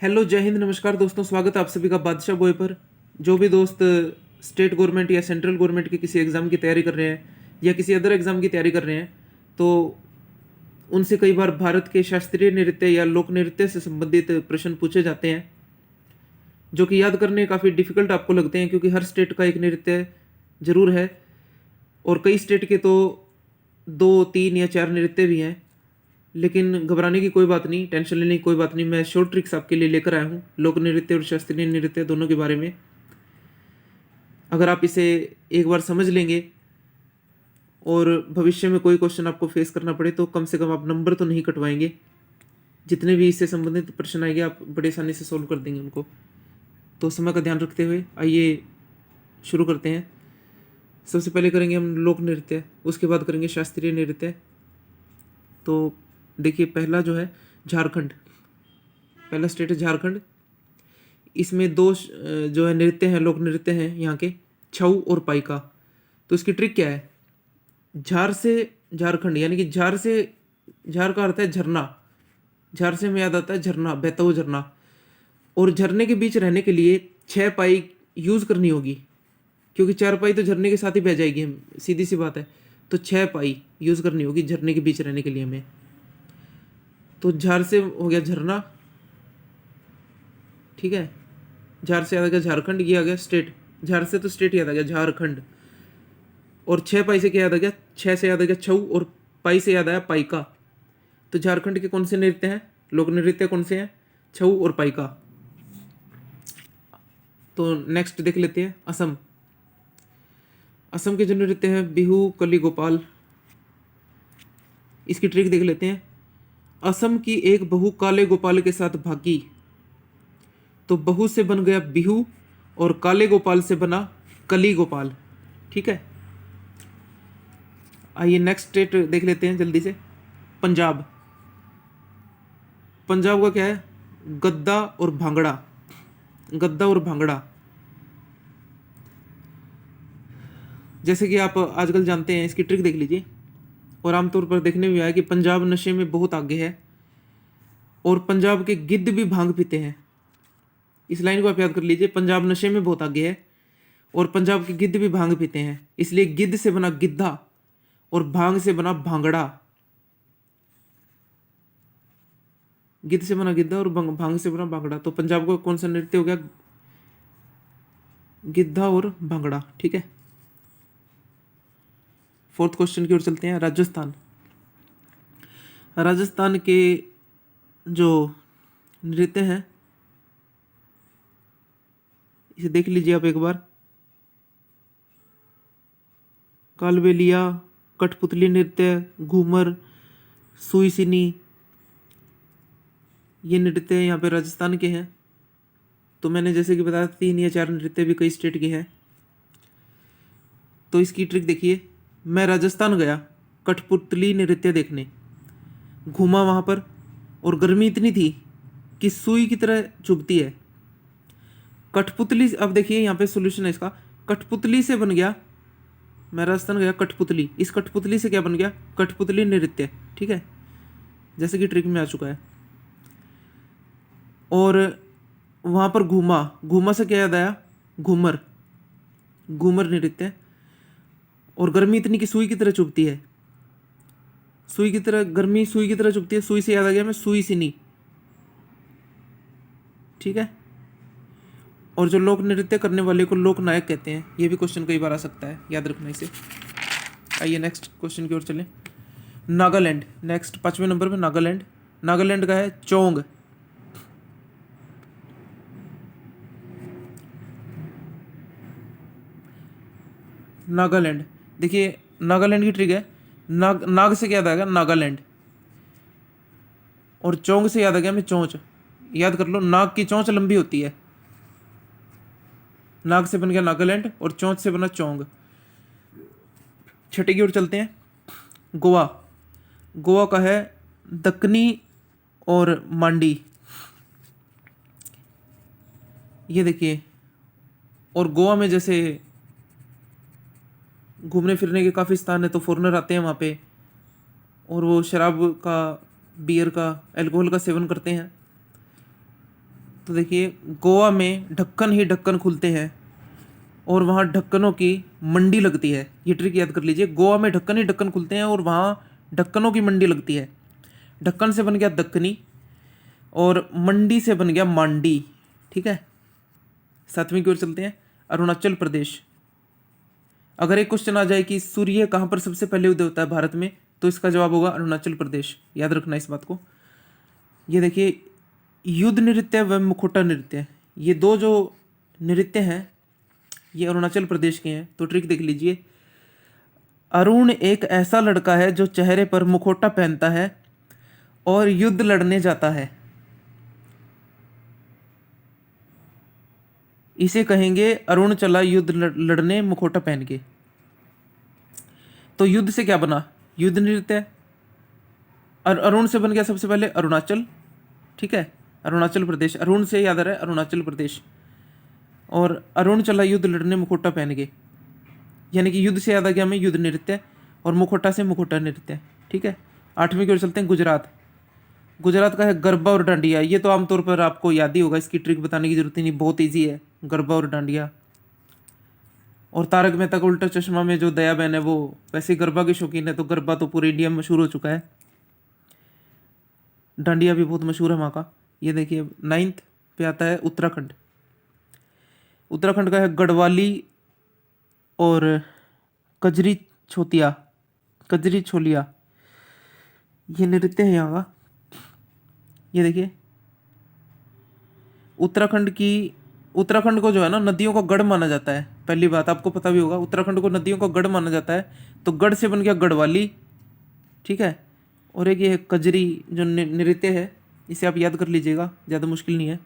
Hello, जय हिंद, नमस्कार दोस्तों। स्वागत है आप सभी का बादशाह बॉय पर। जो भी दोस्त स्टेट गवर्नमेंट या सेंट्रल गवर्नमेंट के किसी एग्ज़ाम की तैयारी कर रहे हैं या किसी अदर एग्ज़ाम की तैयारी कर रहे हैं, तो उनसे कई बार भारत के शास्त्रीय नृत्य या लोक नृत्य से संबंधित प्रश्न पूछे जाते हैं, जो कि याद करने काफ़ी डिफ़िकल्ट आपको लगते हैं, क्योंकि हर स्टेट का एक नृत्य ज़रूर है और कई स्टेट के तो 2, 3 या 4 नृत्य भी हैं। लेकिन घबराने की कोई बात नहीं, टेंशन लेने की कोई बात नहीं। मैं शॉर्ट ट्रिक्स आपके लिए लेकर आया हूँ लोक नृत्य और शास्त्रीय नृत्य दोनों के बारे में। अगर आप इसे एक बार समझ लेंगे और भविष्य में कोई क्वेश्चन आपको फेस करना पड़े तो कम से कम आप नंबर तो नहीं कटवाएंगे। जितने भी इससे संबंधित प्रश्न आएंगे आप बड़े आसानी से सोल्व कर देंगे उनको। तो समय का ध्यान रखते हुए आइए शुरू करते हैं। सबसे पहले करेंगे हम लोक नृत्य, उसके बाद करेंगे शास्त्रीय नृत्य। तो देखिए, पहला जो है झारखंड, पहला स्टेट है झारखंड। इसमें दो जो है नृत्य हैं, लोक नृत्य हैं यहाँ के, छऊ और पाइका। तो इसकी ट्रिक क्या है? झार से झारखंड, यानी कि झार से, झार का अर्थ है झरना। झार से में याद आता है झरना, बहता हुआ झरना। और झरने के बीच रहने के लिए 6 पाई यूज़ करनी होगी, क्योंकि 4 पाई तो झरने के साथ ही बह जाएगी, हम सीधी सी बात है। तो 6 पाई यूज़ करनी होगी झरने के बीच रहने के लिए हमें। तो झार से हो गया झरना, ठीक है। झार से याद आ गया झारखंड, ये आ गया स्टेट। झार से तो स्टेट याद आ गया झारखंड। और 6 पाई से क्या याद आ गया? 6 से याद आ गया छऊ और पाई से याद आया पाइका। तो झारखंड के कौन से नृत्य हैं, लोक नृत्य कौन से हैं? छऊ और पाइका। तो नेक्स्ट देख लेते हैं असम। असम के जो नृत्य हैं बिहू, कली, गोपाल। इसकी ट्रिक देख लेते हैं। असम की एक बहू काले गोपाल के साथ भागी, तो बहू से बन गया बिहू और काले गोपाल से बना कली गोपाल, ठीक है। आइए नेक्स्ट स्टेट देख लेते हैं जल्दी से। पंजाब। पंजाब का क्या है? गद्दा और भांगड़ा। गद्दा और भांगड़ा, जैसे कि आप आजकल जानते हैं, इसकी ट्रिक देख लीजिए। और आमतौर पर देखने में आया कि पंजाब नशे में बहुत आगे है और पंजाब के गिद्ध भी भांग पीते हैं। इस लाइन को आप याद कर लीजिए, पंजाब नशे में बहुत आगे है और पंजाब के गिद्ध भी भांग पीते हैं, इसलिए गिद्ध से बना गिद्धा और भांग से बना भांगड़ा। गिद्ध से बना गिद्धा और भांग से बना भांगड़ा। तो पंजाब का कौन सा नृत्य हो गया? गिद्धा और भांगड़ा, ठीक है। फोर्थ क्वेश्चन की ओर चलते हैं। राजस्थान। राजस्थान के जो नृत्य हैं इसे देख लीजिए आप एक बार। कालबेलिया, कठपुतली नृत्य, घूमर, सुईसिनी, ये नृत्य यहाँ पे राजस्थान के हैं। तो मैंने जैसे कि बताया 3 या 4 नृत्य भी कई स्टेट के हैं। तो इसकी ट्रिक देखिए। मैं राजस्थान गया कठपुतली नृत्य देखने, घूमा वहाँ पर और गर्मी इतनी थी कि सुई की तरह चुभती है। कठपुतली, अब देखिए यहाँ पे सॉल्यूशन है इसका। कठपुतली से बन गया, मैं राजस्थान गया कठपुतली, इस कठपुतली से क्या बन गया? कठपुतली नृत्य, ठीक है, जैसे कि ट्रिक में आ चुका है। और वहाँ पर घूमा, घूमा से क्या याद आया? घूमर, घूमर नृत्य। और गर्मी इतनी कि सुई की तरह चुभती है, सुई की तरह गर्मी, सुई की तरह चुभती है, सुई से याद आ गया मैं सुई सिनी, ठीक है। और जो लोक नृत्य करने वाले को लोक नायक कहते हैं। ये भी क्वेश्चन कई बार आ सकता है, याद रखना इसे। आइए नेक्स्ट क्वेश्चन की ओर चलें। नागालैंड, नेक्स्ट 5वें नंबर पे नागालैंड। नागालैंड का है चोंग। नागालैंड, देखिए नागालैंड की ट्रिक है। नाग से क्या याद आएगा? नागालैंड। और चोंग से याद आ गया मैं चोंच। याद कर लो, नाग की चोंच लंबी होती है। नाग से बन गया नागालैंड और चोंच से बना चोंग। छठे की ओर चलते हैं। गोवा। गोवा का है दक्कनी और मांडी, ये देखिए। और गोवा में जैसे घूमने फिरने के काफ़ी स्थान है, तो फॉरेनर आते हैं वहाँ पे और वो शराब का, बियर का, अल्कोहल का सेवन करते हैं। तो देखिए गोवा में ढक्कन ही ढक्कन खुलते हैं और वहाँ ढक्कनों की मंडी लगती है। ये ट्रिक याद कर लीजिए, गोवा में ढक्कन ही ढक्कन खुलते हैं और वहाँ ढक्कनों की मंडी लगती है। ढक्कन से बन गया दक्कनी और मंडी से बन गया मांडी। ठीक है, 7वीं की ओर चलते हैं। अरुणाचल प्रदेश। अगर एक क्वेश्चन आ जाए कि सूर्य कहाँ पर सबसे पहले उदय होता है भारत में, तो इसका जवाब होगा अरुणाचल प्रदेश। याद रखना इस बात को। ये देखिए युद्ध नृत्य व मुखौटा नृत्य, ये दो जो नृत्य हैं ये अरुणाचल प्रदेश के हैं। तो ट्रिक देख लीजिए, अरुण एक ऐसा लड़का है जो चेहरे पर मुखौटा पहनता है और युद्ध लड़ने जाता है। इसे कहेंगे अरुण चला युद्ध लड़ने मुखौटा पहन के। तो युद्ध से क्या बना, युद्ध नृत्य। अरुण से बन गया सबसे पहले अरुणाचल। ठीक है, अरुणाचल प्रदेश, अरुण से याद आ रहा है अरुणाचल प्रदेश। और अरुण चला युद्ध लड़ने मुखौटा पहन के, यानी कि युद्ध से याद आ गया हमें युद्ध नृत्य और मुखौटा से मुखौटा नृत्य। ठीक है, 8वीं की ओर चलते हैं। गुजरात। गुजरात का है गरबा और डांडिया। ये तो आमतौर पर आपको याद ही होगा, इसकी ट्रिक बताने की जरूरत ही नहीं, बहुत ईजी है गरबा और डांडिया। और तारक मेहता का उल्टा चश्मा में जो दया बहन है वो वैसे गरबा की शौकीन है, तो गरबा तो पूरे इंडिया में मशहूर हो चुका है। डांडिया भी बहुत मशहूर है वहाँ का। ये देखिए 9th पे आता है उत्तराखंड। उत्तराखंड का है गढ़वाली और कजरी छोतिया, कजरी छोलिया, ये नृत्य है यहाँ का। ये देखिए उत्तराखंड को जो है ना नदियों का गढ़ माना जाता है। पहली बात आपको पता भी होगा, उत्तराखंड को नदियों का गढ़ माना जाता है। तो गढ़ से बन गया गढ़वाली। ठीक है, और एक ये कजरी जो नृत्य है, इसे आप याद कर लीजिएगा, ज़्यादा मुश्किल नहीं है।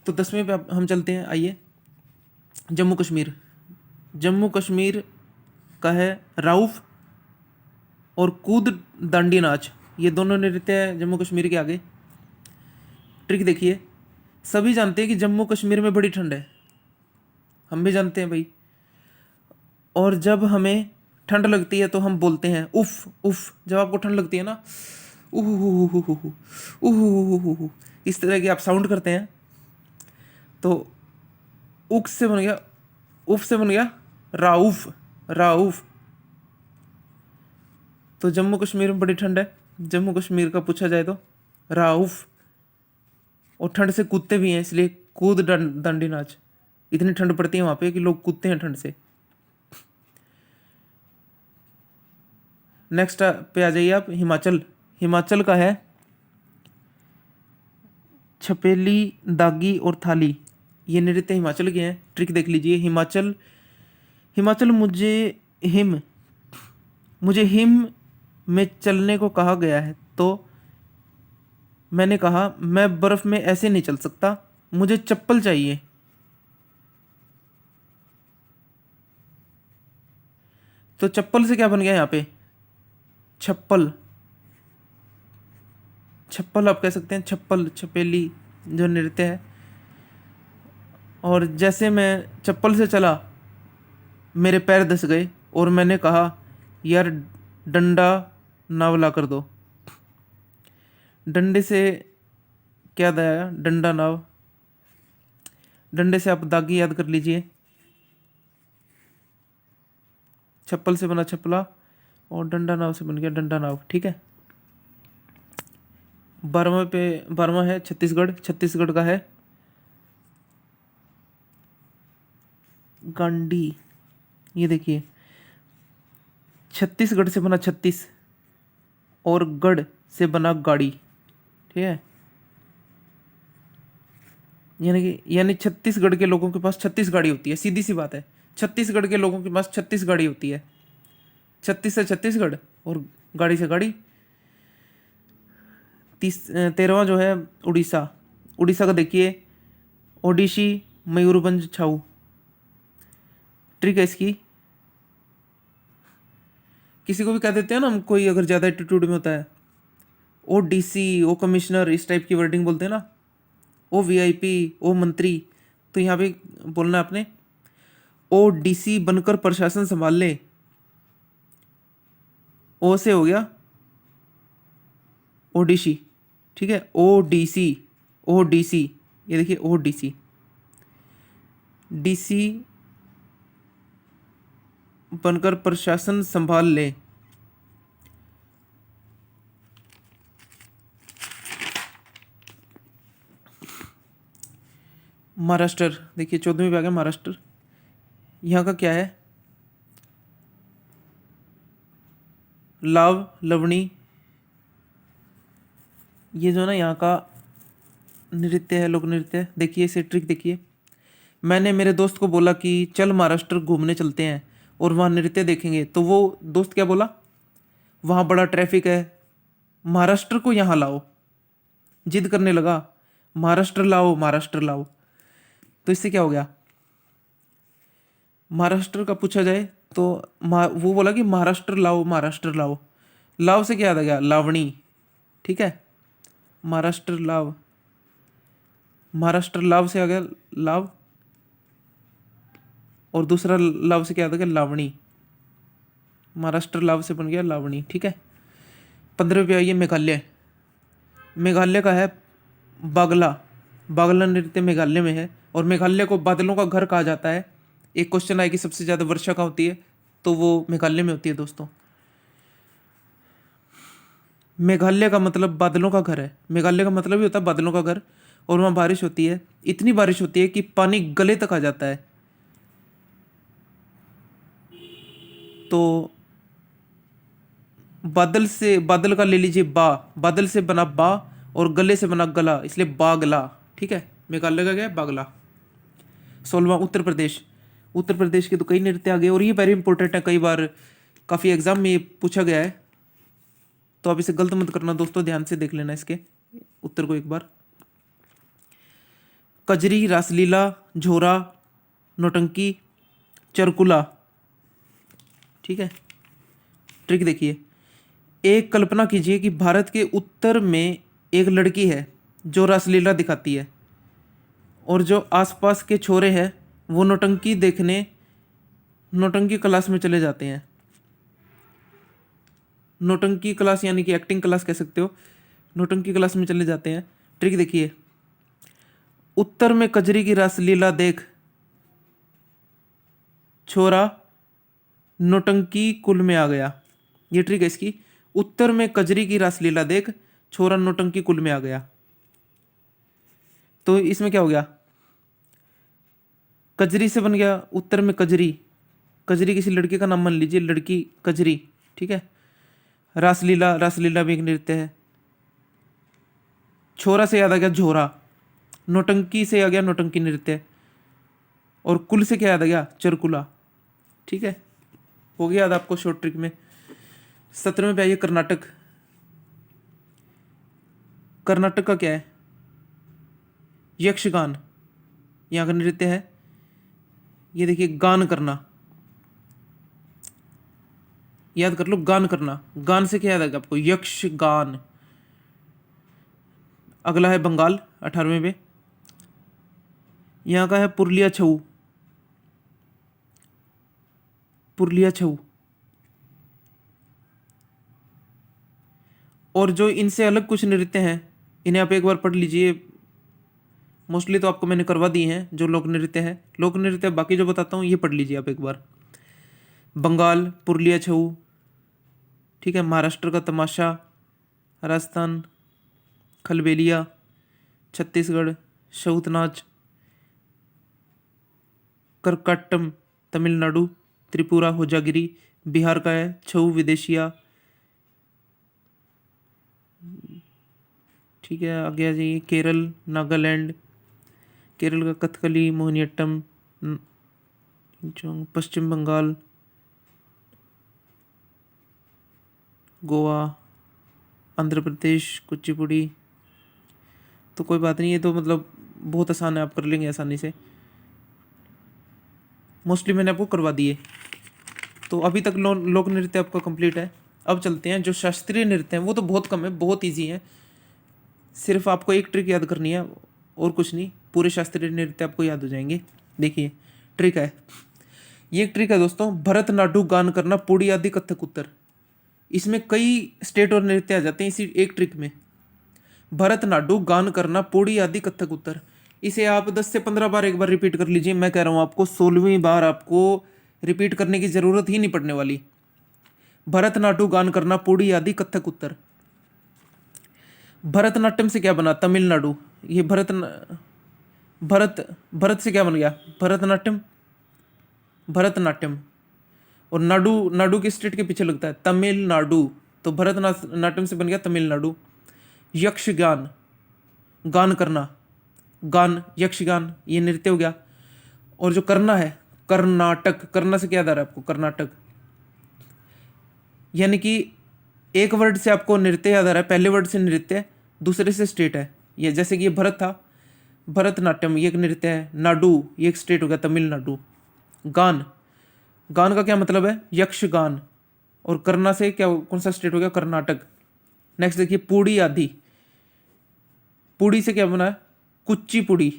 तो 10वें पे हम चलते हैं। आइए, जम्मू कश्मीर। जम्मू कश्मीर का है राउफ और कूद दांडी नाच, ये दोनों नृत्य है जम्मू कश्मीर के। आगे ट्रिक देखिए, सभी जानते हैं कि जम्मू कश्मीर में बड़ी ठंड है, हम भी जानते हैं भाई। और जब हमें ठंड लगती है तो हम बोलते हैं उफ उफ। जब आपको ठंड लगती है ना, उह, इस तरह की आप साउंड करते हैं। तो उक से बन गया, उफ से बन गया राउफ, राउफ। तो जम्मू कश्मीर में बड़ी ठंड है, जम्मू कश्मीर का पूछा जाए तो राउफ। और ठंड से कूदते भी हैं, इसलिए कूद दांडी नाच। इतनी ठंड पड़ती है वहाँ पे कि लोग कूदते हैं ठंड से। नेक्स्ट पे आ जाइए आप, हिमाचल। हिमाचल का है छपेली, दागी और थाली, ये नृत्य हिमाचल के हैं। ट्रिक देख लीजिए, हिमाचल मुझे हिम में चलने को कहा गया है, तो मैंने कहा मैं बर्फ में ऐसे नहीं चल सकता, मुझे चप्पल चाहिए। तो चप्पल से क्या बन गया यहाँ पे, छप्पल। छप्पल आप कह सकते हैं, छप्पल, छपेली जो नृत्य है। और जैसे मैं चप्पल से चला मेरे पैर धस गए और मैंने कहा यार डंडा नाव ला कर दो। डंडे से क्या दया, डंडा नाव। डंडे से आप दागी याद कर लीजिए, छप्पल से बना छपला और डंडा नाव से बन गया डंडा नाव। ठीक है, 12वां है छत्तीसगढ़। छत्तीसगढ़ का है गांडी। ये देखिए छत्तीसगढ़ से बना 36 और गढ़ से बना गाड़ी। ठीक है, यानी छत्तीसगढ़ के लोगों के पास 36 गाड़ी होती है, सीधी सी बात है। छत्तीसगढ़ के लोगों के पास 36 गाड़ी होती है। 36 से छत्तीसगढ़ और गाड़ी से गाड़ी। 13वां जो है उड़ीसा। उड़ीसा का देखिए ओडिशी, मयूरभंज, छाऊ। ट्रिक है इसकी, किसी को भी कह देते हैं ना हम, कोई अगर ज़्यादा एटीट्यूड में होता है, ओ डीसी, ओ कमिश्नर, इस टाइप की वर्डिंग बोलते हैं ना, ओ वीआईपी, ओ मंत्री। तो यहाँ पे बोलना आपने ओ डीसी बनकर प्रशासन संभाल ले। ओ से हो गया ओडिशी। ठीक है, ओ डीसी, ODC, ये देखिए ODC, DC बनकर प्रशासन संभाल ले। महाराष्ट्र, देखिए 14वीं पे आ गया महाराष्ट्र। यहाँ का क्या है, लाव लवणी, ये जो ना यहाँ का नृत्य है, लोक नृत्य है। देखिए इसे ट्रिक देखिए, मैंने मेरे दोस्त को बोला कि चल महाराष्ट्र घूमने चलते हैं और वहाँ नृत्य देखेंगे, तो वो दोस्त क्या बोला, वहाँ बड़ा ट्रैफिक है, महाराष्ट्र को यहाँ लाओ। जिद करने लगा, महाराष्ट्र लाओ महाराष्ट्र लाओ। तो इससे क्या हो गया, महाराष्ट्र का पूछा जाए तो वो बोला कि महाराष्ट्र लाओ महाराष्ट्र लाओ। लाव से क्या याद आ गया, लावणी, ठीक है, महाराष्ट्र लाव, महाराष्ट्र लाव से आ गया लाव, और दूसरा लाव से क्या याद आ गया, लावणी। महाराष्ट्र लाव से बन गया लावणी, ठीक है। 15 पे आइए मेघालय। मेघालय का है बागला, बागला नृत्य मेघालय में है, और मेघालय को बादलों का घर कहा जाता है। एक क्वेश्चन आए कि सबसे ज़्यादा वर्षा कहाँ होती है, तो वो मेघालय में होती है दोस्तों। मेघालय का मतलब बादलों का घर है, मेघालय का मतलब ही होता है बादलों का घर, और वहाँ बारिश होती है, इतनी बारिश होती है कि पानी गले तक आ जाता है। तो बादल से, बादल का ले लीजिए बा, बादल से बना बा और गले से बना गला, इसलिए बागला, ठीक है। मेघालय का क्या है, बागला। 16वां उत्तर प्रदेश। उत्तर प्रदेश के तो कई नृत्य आ गए, और ये वेरी इंपॉर्टेंट है, कई बार काफ़ी एग्जाम में ये पूछा गया है, तो आप इसे गलत मत करना दोस्तों, ध्यान से देख लेना इसके उत्तर को एक बार। कजरी, रासलीला, झोरा, नौटंकी, चरकुला, ठीक है। ट्रिक देखिए, एक कल्पना कीजिए कि भारत के उत्तर में एक लड़की है जो रासलीला दिखाती है, और जो आसपास के छोरे हैं वो नौटंकी देखने नौटंकी क्लास में चले जाते हैं। नौटंकी क्लास यानी कि एक्टिंग क्लास कह सकते हो, नौटंकी क्लास में चले जाते हैं। ट्रिक देखिए, उत्तर में कजरी की रासलीला देख छोरा नौटंकी कुल में आ गया। ये ट्रिक है इसकी, उत्तर में कजरी की रासलीला देख छोरा नौटंकी कुल में आ गया। तो इसमें क्या हो गया, कजरी से बन गया उत्तर में कजरी, कजरी किसी लड़की का नाम मान लीजिए, लड़की कजरी, ठीक है। रासलीला, रासलीला भी एक नृत्य है। छोरा से याद आ गया झोरा, नौटंकी से आ गया नौटंकी नृत्य, और कुल से क्या याद आ गया, चरकुला, ठीक है। हो गया याद आपको शॉर्ट ट्रिक में। 17वें पे आइए कर्नाटक। कर्नाटक का क्या है, यक्षगान, यहाँ का नृत्य है। ये देखिए गान करना, याद कर लो, गान करना, गान से क्या याद आएगा आपको, यक्षगान। अगला है बंगाल 18वें पे, यहाँ का है पुरलिया छऊ, पुरलिया छऊ। और जो इनसे अलग कुछ नृत्य हैं इन्हें आप एक बार पढ़ लीजिए, मोस्टली तो आपको मैंने करवा दिए हैं जो लोक नृत्य है। लोक नृत्य बाकी जो बताता हूँ ये पढ़ लीजिए आप एक बार। बंगाल पुरलिया छऊ, ठीक है। महाराष्ट्र का तमाशा, राजस्थान खलबेलिया, छत्तीसगढ़ शौत नाच, करकाट्टम तमिलनाडु, त्रिपुरा होजागिरी, बिहार का है छऊ विदेशिया, ठीक है। आगे आ जाइए, केरल नागालैंड, केरल का कथकली मोहिनीअट्टम, पश्चिम बंगाल, गोवा, आंध्र प्रदेश कुचिपुड़ी। तो कोई बात नहीं, ये तो मतलब बहुत आसान है, आप कर लेंगे आसानी से, मोस्टली मैंने आपको करवा दिए। तो अभी तक लोक नृत्य आपका कंप्लीट है। अब चलते हैं जो शास्त्रीय नृत्य हैं, वो तो बहुत कम है, बहुत इजी है। सिर्फ आपको एक ट्रिक याद करनी है और कुछ नहीं, पूरे शास्त्रीय नृत्य आपको याद हो जाएंगे। देखिए ट्रिक है, ये ट्रिक है दोस्तों, भरतनाट्यम गान करना पुड़ी आदि कथक उत्तर। इसमें कई स्टेट और नृत्य आ जाते हैं इसी एक ट्रिक में। भरतनाट्यम, गान करना, पोड़ी आदि, कथक उत्तर। इसे आप 10 से 15 बार एक बार रिपीट कर लीजिए। मैं कह रहा हूं आपको 16वीं बार आपको रिपीट करने की जरूरत ही नहीं पड़ने वाली। भरतनाट्यम, गान करना, पोड़ी आदि, कथक उत्तर। भरतनाट्यम से क्या बना? तमिलनाडु। ये भरत से क्या बन गया? भरतनाट्यम, भरतनाट्यम। और नाडु, नाडु किस स्टेट के पीछे लगता है? तमिलनाडु। तो भरतनाट्यम से बन गया तमिलनाडु। यक्षगान, गान करना, गान, यक्षगान, ये नृत्य हो गया। और जो करना है, कर्नाटक। करना से क्या याद आ रहा है आपको? कर्नाटक। यानी कि एक वर्ड से आपको नृत्य याद आ रहा है, पहले वर्ड से नृत्य, दूसरे से स्टेट है। ये जैसे कि ये भरत था, भरतनाट्यम, ये एक नृत्य है। नाडु, ये एक स्टेट हो गया तमिलनाडु। गान, गान का क्या मतलब है? यक्षगान। और करना से क्या, कौन सा स्टेट हो गया? कर्नाटक। नेक्स्ट देखिए, पूड़ी आदि। पूड़ी से क्या बना है? कुचिपुड़ी,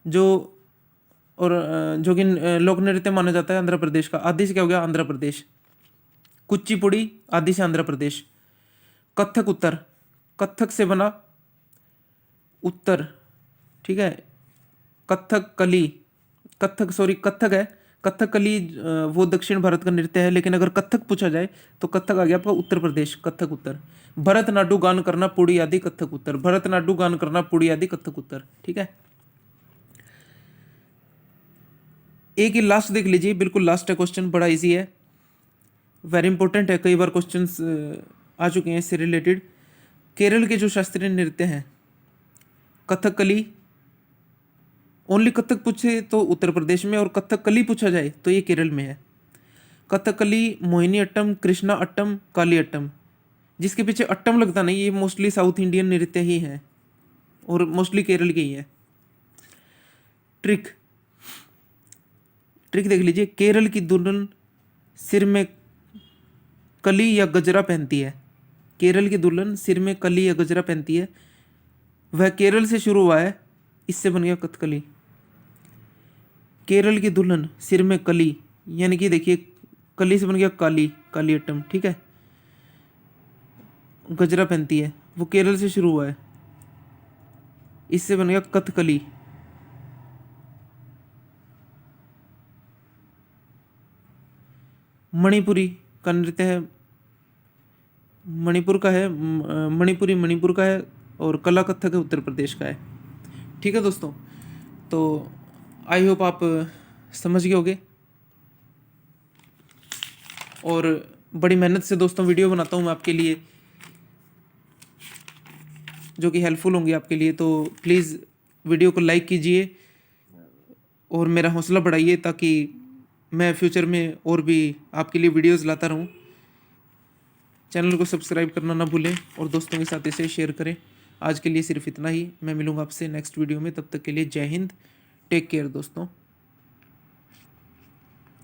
जो और जो कि लोक नृत्य माना जाता है आंध्र प्रदेश का। आदि से क्या हो गया? आंध्र प्रदेश। कुचिपुड़ी, आदि से आंध्र प्रदेश। कथक उत्तर, कथक से बना उत्तर, ठीक है। कथक कली, कथक है। कथकली वो दक्षिण भारत का नृत्य है, लेकिन अगर कथक पूछा जाए तो कथक आ गया आपका उत्तर प्रदेश, कथक उत्तर। भरतनाट्यम, गान करना, पुड़ी आदि, कथक उत्तर। भरतनाट्यम, गान करना, पुड़ी आदि, कथक उत्तर, ठीक है। एक ही लास्ट देख लीजिए, बिल्कुल लास्ट है क्वेश्चन, बड़ा इजी है, वेरी इंपॉर्टेंट है, कई बार क्वेश्चंस आ चुके हैं इससे रिलेटेड। केरल के जो शास्त्रीय नृत्य हैं, कथकली, ओनली कथक पूछे तो उत्तर प्रदेश में, और कथकली पूछा जाए तो ये केरल में है। कथकली, मोहिनी अट्टम, कृष्णा अट्टम, काली अट्टम। जिसके पीछे अट्टम लगता नहीं, ये मोस्टली साउथ इंडियन नृत्य ही है और मोस्टली केरल के ही है। ट्रिक, ट्रिक देख लीजिए। केरल की दुल्हन सिर में कली या गजरा पहनती है। केरल की दुल्हन सिर में कली या गजरा पहनती है, वह केरल से शुरू हुआ है, इससे बन गया कथकली। केरल की दुल्हन सिर में कली, यानी कि देखिए कली से बन गया काली, काली अट्टम, ठीक है। गजरा पहनती है, वो केरल से शुरू हुआ है, इससे बन गया कथकली। मणिपुरी का नृत्य है, मणिपुर का है, मणिपुरी मणिपुर का है, और कला कथक है उत्तर प्रदेश का है, ठीक है दोस्तों। तो आई होप आप समझ गए होगे, और बड़ी मेहनत से दोस्तों वीडियो बनाता हूँ मैं आपके लिए, जो कि हेल्पफुल होंगी आपके लिए। तो प्लीज़ वीडियो को लाइक कीजिए और मेरा हौसला बढ़ाइए, ताकि मैं फ्यूचर में और भी आपके लिए वीडियोस लाता रहूं। चैनल को सब्सक्राइब करना ना भूलें और दोस्तों के साथ इसे शेयर करें। आज के लिए सिर्फ इतना ही, मैं मिलूंगा आपसे नेक्स्ट वीडियो में, तब तक के लिए जय हिंद, टेक केयर दोस्तों।